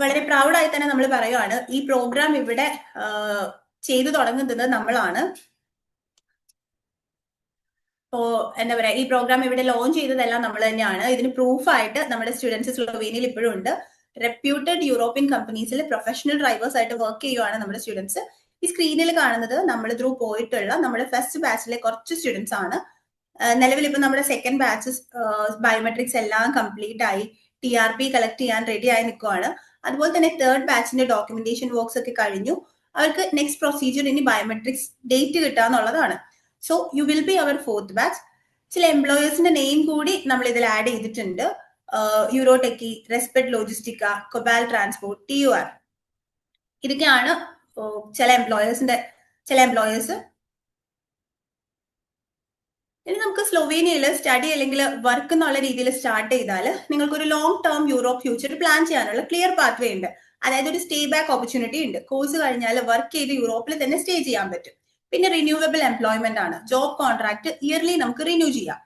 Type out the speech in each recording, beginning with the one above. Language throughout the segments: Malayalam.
വളരെ പ്രൗഡായി തന്നെ നമ്മൾ പറയുവാണ് ഈ പ്രോഗ്രാം ഇവിടെ ചെയ്തു തുടങ്ങുന്നത് നമ്മളാണ്. ഇപ്പോ എന്താ പറയാ, ഈ പ്രോഗ്രാം ഇവിടെ ലോഞ്ച് ചെയ്തതെല്ലാം നമ്മൾ തന്നെയാണ്. ഇതിന് പ്രൂഫായിട്ട് നമ്മുടെ സ്റ്റുഡൻസ് സ്ലോവേനിയയിൽ ഇപ്പോഴും ഉണ്ട്. റെപ്യൂട്ടഡ് യൂറോപ്യൻ കമ്പനീസിൽ പ്രൊഫഷണൽ ഡ്രൈവേഴ്സ് ആയിട്ട് വർക്ക് ചെയ്യുവാണ് നമ്മുടെ സ്റ്റുഡൻസ്. ഈ സ്ക്രീനിൽ കാണുന്നത് നമ്മൾ ത്രൂ പോയിട്ടുള്ള നമ്മുടെ ഫസ്റ്റ് ബാച്ചിലെ കുറച്ച് സ്റ്റുഡൻസ് ആണ്. നിലവിൽ ഇപ്പൊ നമ്മുടെ സെക്കൻഡ് ബാച്ച് ബയോമെട്രിക്സ് എല്ലാം കംപ്ലീറ്റ് ആയി, TRP കളക്ട് ചെയ്യാൻ റെഡി ആയി നിൽക്കുവാണ്. അതുപോലെ തന്നെ തേർഡ് ബാച്ചിന്റെ ഡോക്യുമെന്റേഷൻ വർക്ക്സ് ഒക്കെ കഴിഞ്ഞു. അവർക്ക് നെക്സ്റ്റ് പ്രൊസീജിയർ ഇനി ബയോമെട്രിക്സ് ഡേറ്റ് കിട്ടാന്നുള്ളതാണ്. സോ യു വിൽ ബി അവർ ഫോർത്ത് ബാച്ച്. ചില എംപ്ലോയേഴ്സിന്റെ നെയിം കൂടി നമ്മൾ ഇതിൽ ആഡ് ചെയ്തിട്ടുണ്ട്. യൂറോടെക്കി, റെസ്പെക്ട് ലോജിസ്റ്റിക്ക, കൊബാൽ ട്രാൻസ്പോർട്ട്, TUR. ഇതൊക്കെയാണ് ചില എംപ്ലോയേഴ്സ്. ഇനി നമുക്ക് സ്ലൊവേനിയയിൽ സ്റ്റഡി അല്ലെങ്കിൽ വർക്ക് എന്നുള്ള രീതിയിൽ സ്റ്റാർട്ട് ചെയ്താൽ നിങ്ങൾക്ക് ഒരു long term Europe future plan ചെയ്യാനുള്ള ക്ലിയർ പാത്വേ ഉണ്ട്. അതായത് ഒരു സ്റ്റേ ബാക്ക് ഓപ്പർച്യൂണിറ്റി ഉണ്ട്. കോഴ്സ് കഴിഞ്ഞാൽ വർക്ക് ചെയ്ത് യൂറോപ്പിൽ തന്നെ സ്റ്റേ ചെയ്യാൻ പറ്റും. പിന്നെ റിന്യൂവബിൾ എംപ്ലോയ്മെന്റ് ആണ്. ജോബ് കോൺട്രാക്ട് ഇയർലി നമുക്ക് റിന്യൂ ചെയ്യാം.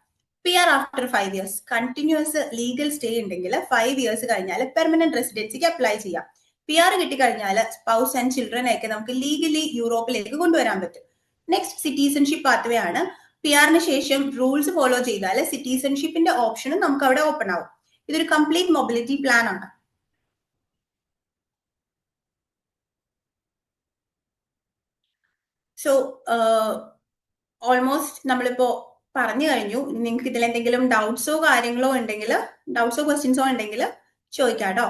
PR after 5 years continuous legal stay ഉണ്ടെങ്കിൽ 5 ഇയേഴ്സ് കഴിഞ്ഞാൽ പെർമനന്റ് റെസിഡൻസിക്ക് അപ്ലൈ ചെയ്യാം. PR കിട്ടിക്കഴിഞ്ഞാൽ സ്പൗസ് ആൻഡ് ചിൽഡ്രനെ ഒക്കെ നമുക്ക് ലീഗലി യൂറോപ്പിലേക്ക് കൊണ്ടുവരാൻ പറ്റും. നെക്സ്റ്റ് സിറ്റിസൺഷിപ്പ് പാത്വേ ആണ്. PR ശേഷം റൂൾസ് ഫോളോ ചെയ്താൽ സിറ്റിസൺഷിപ്പിന്റെ ഓപ്ഷനും നമുക്ക് അവിടെ ഓപ്പൺ ആവും. ഇതൊരു കംപ്ലീറ്റ് മൊബിലിറ്റി പ്ലാൻ ആണ്. സോ ഓൾമോസ്റ്റ് നമ്മളിപ്പോ പറഞ്ഞു കഴിഞ്ഞു. നിങ്ങൾക്ക് ഇതിൽ എന്തെങ്കിലും ഡൗട്ട്സോ ക്വസ്റ്റ്യൻസോ ഉണ്ടെങ്കിൽ ചോദിക്കാം കേട്ടോ.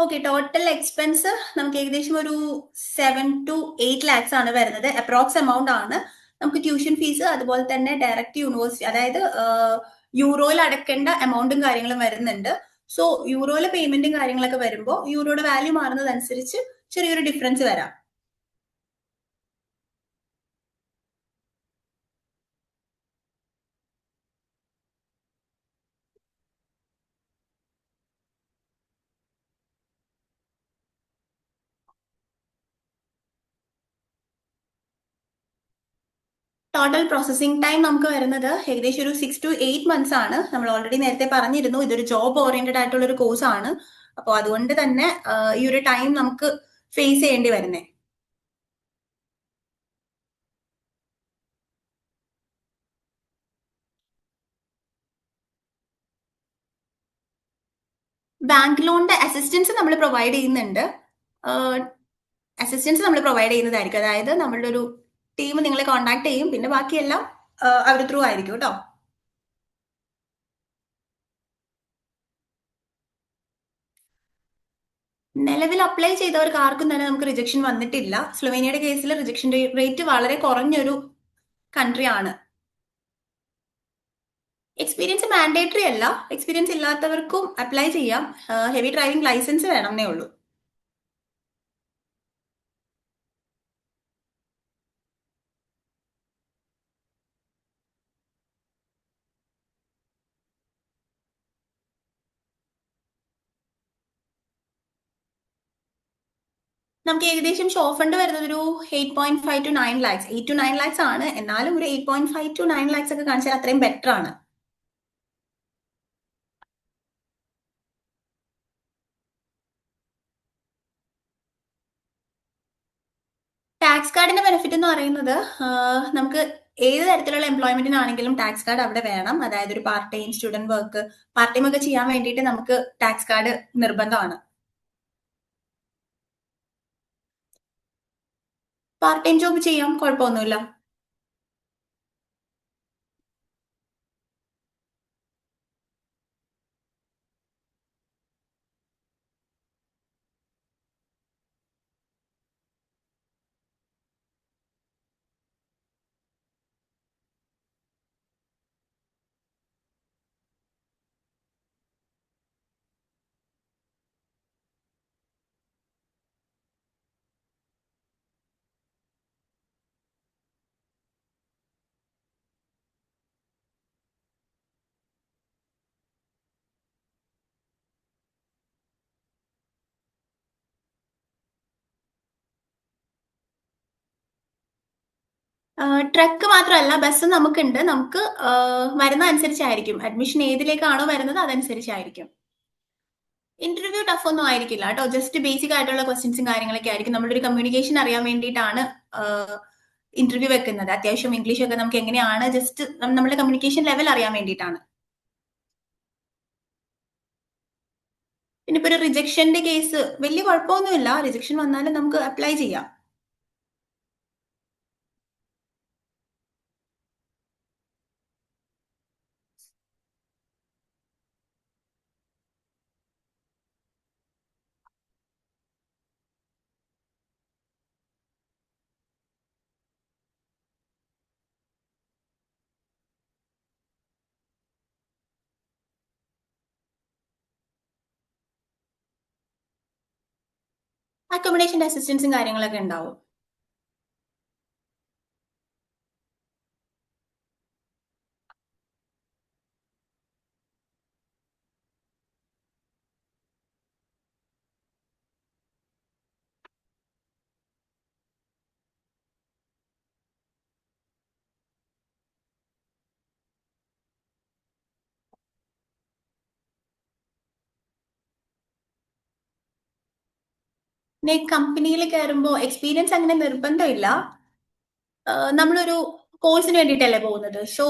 ഓക്കെ, ടോട്ടൽ എക്സ്പെൻസ് നമുക്ക് ഏകദേശം ഒരു 7 to 8 lakhs ആണ് വരുന്നത്. അപ്രോക്സ് എമൗണ്ട് ആണ്. നമുക്ക് ട്യൂഷൻ ഫീസ് അതുപോലെ തന്നെ ഡയറക്റ്റ് യൂണിവേഴ്സിറ്റി, അതായത് യൂറോയിൽ അടക്കേണ്ട എമൗണ്ടും കാര്യങ്ങളും വരുന്നുണ്ട്. സോ യൂറോയിലെ പേയ്മെന്റും കാര്യങ്ങളൊക്കെ വരുമ്പോൾ യൂറോയുടെ വാല്യൂ മാറുന്നതനുസരിച്ച് ചെറിയൊരു ഡിഫറൻസ് വരാം. ടോട്ടൽ പ്രോസസ്സിംഗ് ടൈം നമുക്ക് വരുന്നത് ഏകദേശം ഒരു 6 to 8 months ആണ്. നമ്മൾ ഓൾറെഡി നേരത്തെ പറഞ്ഞിരുന്നു ഇതൊരു ജോബ് ഓറിയന്റഡ് ആയിട്ടുള്ള ഒരു കോഴ്സ് ആണ്. അപ്പോൾ അതുകൊണ്ട് തന്നെ ഈ ഒരു ടൈം നമുക്ക് ഫേസ് ചെയ്യേണ്ടി വരുന്നേ. ബാങ്ക് ലോണിന്റെ അസിസ്റ്റൻസ് നമ്മൾ പ്രൊവൈഡ് ചെയ്യുന്നുണ്ട്. അതായത് നമ്മളുടെ ഒരു ടീം നിങ്ങളെ കോൺടാക്ട് ചെയ്യും. പിന്നെ ബാക്കിയെല്ലാം അവർ ത്രൂ ആയിരിക്കും കേട്ടോ. നിലവിൽ അപ്ലൈ ചെയ്തവർക്ക് ആർക്കും തന്നെ നമുക്ക് റിജക്ഷൻ വന്നിട്ടില്ല. സ്ലൊവേനിയയുടെ കേസിൽ റിജക്ഷൻ റേറ്റ് വളരെ കുറഞ്ഞൊരു കൺട്രി ആണ്. എക്സ്പീരിയൻസ് മാൻഡേറ്ററി അല്ല. എക്സ്പീരിയൻസ് ഇല്ലാത്തവർക്കും അപ്ലൈ ചെയ്യാം. ഹെവി ഡ്രൈവിംഗ് ലൈസൻസ് വേണമെന്നേ ഉള്ളൂ. നമുക്ക് ഏകദേശം ഷോ ഫണ്ട് വരുന്നത് ഒരു 8.5 to 9 lakhs. 8 to 9 lakhs ആണ്. എന്നാലും ഒരു 8.5 to 9 lakhs ഒക്കെ കാണിച്ചാൽ അത്രയും ബെറ്റർ ആണ്. ടാക്സ് കാർഡിന്റെ ബെനിഫിറ്റ് എന്ന് പറയുന്നത് നമുക്ക് ഏത് തരത്തിലുള്ള എംപ്ലോയ്മെന്റിനാണെങ്കിലും ടാക്സ് കാർഡ് അവിടെ വേണം. അതായത് ഒരു part time student work, part time ഒക്കെ ചെയ്യാൻ വേണ്ടിയിട്ട് നമുക്ക് ടാക്സ് കാർഡ് നിർബന്ധമാണ്. പാർട്ട് ടൈം ജോബ് ചെയ്യാം, കുഴപ്പമൊന്നുമില്ല. ട്രക്ക് മാത്രമല്ല, ബസ് നമുക്കുണ്ട്. നമുക്ക് വരുന്ന അനുസരിച്ചായിരിക്കും. അഡ്മിഷൻ ഏതിലേക്കാണോ വരുന്നത് അതനുസരിച്ചായിരിക്കും. ഇന്റർവ്യൂ ടഫ് ഒന്നും ആയിരിക്കില്ല കേട്ടോ. ജസ്റ്റ് ബേസിക് ആയിട്ടുള്ള ക്വസ്റ്റ്യൻസും കാര്യങ്ങളൊക്കെ ആയിരിക്കും. നമ്മുടെ ഒരു കമ്മ്യൂണിക്കേഷൻ അറിയാൻ വേണ്ടിയിട്ടാണ് ഇന്റർവ്യൂ വെക്കുന്നത്. അത്യാവശ്യം ഇംഗ്ലീഷ് ഒക്കെ നമുക്ക് എങ്ങനെയാണ്, ജസ്റ്റ് നമ്മുടെ കമ്മ്യൂണിക്കേഷൻ ലെവൽ അറിയാൻ വേണ്ടിയിട്ടാണ്. പിന്നെ ഇപ്പൊ ഒരു റിജക്ഷന്റെ കേസ് വലിയ കുഴപ്പമൊന്നുമില്ല. റിജക്ഷൻ വന്നാലും നമുക്ക് അപ്ലൈ ചെയ്യാം. അക്കോമഡേഷന്റെ അസിസ്റ്റൻസും കാര്യങ്ങളൊക്കെ ഉണ്ടാവും. പിന്നെ കമ്പനിയിൽ കയറുമ്പോൾ എക്സ്പീരിയൻസ് അങ്ങനെ നിർബന്ധമില്ല. നമ്മളൊരു കോഴ്സിന് വേണ്ടിയിട്ടല്ലേ പോകുന്നത്. സോ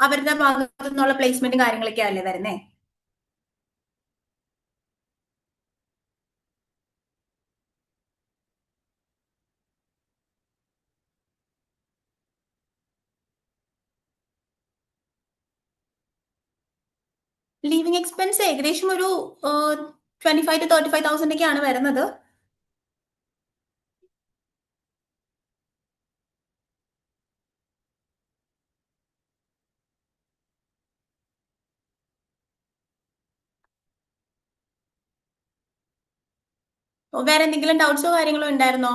അവരുടെ ഭാഗത്തു നിന്നുള്ള പ്ലേസ്മെന്റും കാര്യങ്ങളൊക്കെ അല്ലേ വരുന്നേ. ലീവിംഗ് എക്സ്പെൻസ് ഏകദേശം ഒരു 25,000 to 35,000 ഒക്കെയാണ് വരുന്നത്. വേറെ എന്തെങ്കിലും ഡൗട്ട്സോ കാര്യങ്ങളോ ഉണ്ടായിരുന്നോ?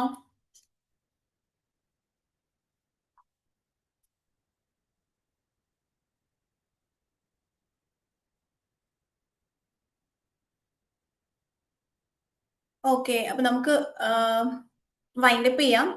ഓക്കെ, അപ്പൊ നമുക്ക് വൈൻഡപ്പ് ചെയ്യാം.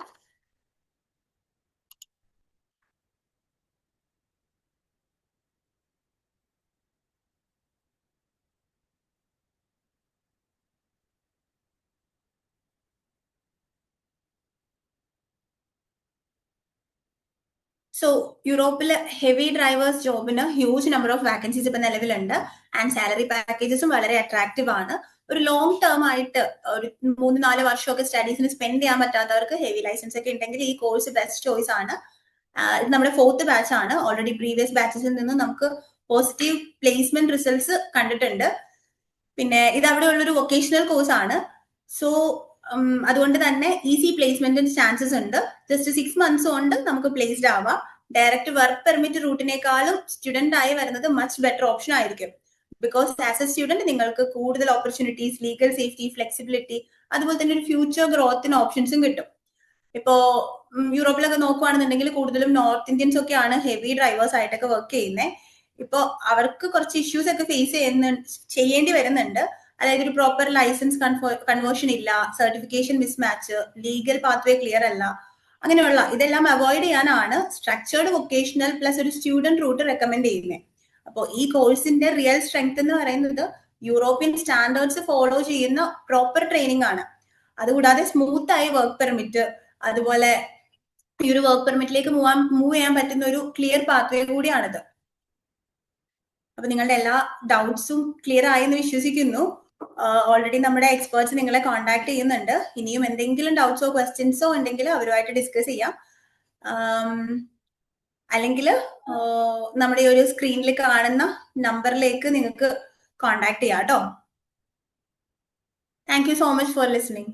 സോ യൂറോപ്പിൽ ഹെവി ഡ്രൈവേഴ്സ് ജോബിന് ഹ്യൂജ് നമ്പർ ഓഫ് വാക്കൻസീസ് ഇപ്പൊ നിലവിലുണ്ട്. ആൻഡ് സാലറി പാക്കേജസും വളരെ അട്രാക്റ്റീവ് ആണ്. ഒരു ലോങ് ടേം ആയിട്ട് ഒരു 3-4 വർഷമൊക്കെ സ്റ്റഡീസിന് സ്പെൻഡ് ചെയ്യാൻ പറ്റാത്തവർക്ക് ഹെവി ലൈസൻസ് ഒക്കെ ഉണ്ടെങ്കിൽ ഈ കോഴ്സ് ബെസ്റ്റ് ചോയ്സ് ആണ്. ഇത് നമ്മുടെ 4th ബാച്ച് ആണ്. ഓൾറെഡി പ്രീവിയസ് ബാച്ചസിൽ നിന്ന് നമുക്ക് പോസിറ്റീവ് പ്ലേസ്മെന്റ് റിസൾട്ട്സ് കണ്ടിട്ടുണ്ട്. പിന്നെ ഇത് അവിടെ ഉള്ളൊരു വൊക്കേഷണൽ കോഴ്സ് ആണ്. സോ അതുകൊണ്ട് തന്നെ ഈസി പ്ലേസ്മെന്റിന് ചാൻസസ് ഉണ്ട്. ജസ്റ്റ് 6 months കൊണ്ട് നമുക്ക് പ്ലേസ്ഡ് ആവാം. ഡയറക്റ്റ് വർക്ക് പെർമിറ്റ് റൂട്ടിനേക്കാളും സ്റ്റുഡന്റ് ആയി വരുന്നത് മച്ച് ബെറ്റർ ഓപ്ഷൻ ആയിരിക്കും. ബിക്കോസ് ആസ് എ സ്റ്റുഡന്റ് നിങ്ങൾക്ക് കൂടുതൽ ഓപ്പർച്യൂണിറ്റീസ്, ലീഗൽ സേഫ്റ്റി, ഫ്ലെക്സിബിലിറ്റി, അതുപോലെ തന്നെ ഒരു ഫ്യൂച്ചർ ഗ്രോത്തിന് ഓപ്ഷൻസും കിട്ടും. ഇപ്പോ യൂറോപ്പിലൊക്കെ നോക്കുവാണെന്നുണ്ടെങ്കിൽ കൂടുതലും നോർത്ത് ഇന്ത്യൻസ് ഒക്കെയാണ് ഹെവി ഡ്രൈവേഴ്സ് ആയിട്ടൊക്കെ വർക്ക് ചെയ്യുന്നത്. ഇപ്പോ അവർക്ക് കുറച്ച് ഇഷ്യൂസ് ഒക്കെ ഫേസ് ചെയ്യേണ്ടി വരുന്നുണ്ട്. അതായത് ഒരു പ്രോപ്പർ ലൈസൻസ് കൺവേർഷൻ ഇല്ല, certification mismatch, legal pathway clear അല്ല, അങ്ങനെയുള്ള ഇതെല്ലാം അവോയ്ഡ് ചെയ്യാനാണ് സ്ട്രക്ചേർഡ് വൊക്കേഷണൽ പ്ലസ് ഒരു സ്റ്റുഡന്റ് റൂട്ട് റെക്കമെൻഡ് ചെയ്യുന്നത്. അപ്പോൾ ഈ കോഴ്സിന്റെ റിയൽ സ്ട്രെങ്ത് എന്ന് പറയുന്നത് യൂറോപ്യൻ സ്റ്റാൻഡേർഡ്സ് ഫോളോ ചെയ്യുന്ന പ്രോപ്പർ ട്രെയിനിങ് ആണ്. അതുകൂടാതെ സ്മൂത്ത് ആയി വർക്ക് പെർമിറ്റ്, അതുപോലെ ഈ ഒരു വർക്ക് പെർമിറ്റിലേക്ക് മൂവ് ചെയ്യാൻ പറ്റുന്ന ഒരു ക്ലിയർ പാത്വേ കൂടിയാണിത്. അപ്പൊ നിങ്ങളുടെ എല്ലാ ഡൗട്ട്സും ക്ലിയർ ആയി എന്ന് വിശ്വസിക്കുന്നു. ഓൾറെഡി നമ്മുടെ എക്സ്പേർട്സ് നിങ്ങളെ കോൺടാക്ട് ചെയ്യുന്നുണ്ട്. ഇനിയും എന്തെങ്കിലും ഡൗട്ട്സോ ക്വസ്റ്റ്യൻസോ ഉണ്ടെങ്കിൽ അവരുമായിട്ട് ഡിസ്കസ് ചെയ്യാം. അല്ലെങ്കിൽ നമ്മുടെ ഈ ഒരു സ്ക്രീനിൽ കാണുന്ന നമ്പറിലേക്ക് നിങ്ങൾക്ക് കോൺടാക്ട് ചെയ്യാം കേട്ടോ. Thank you so much for listening.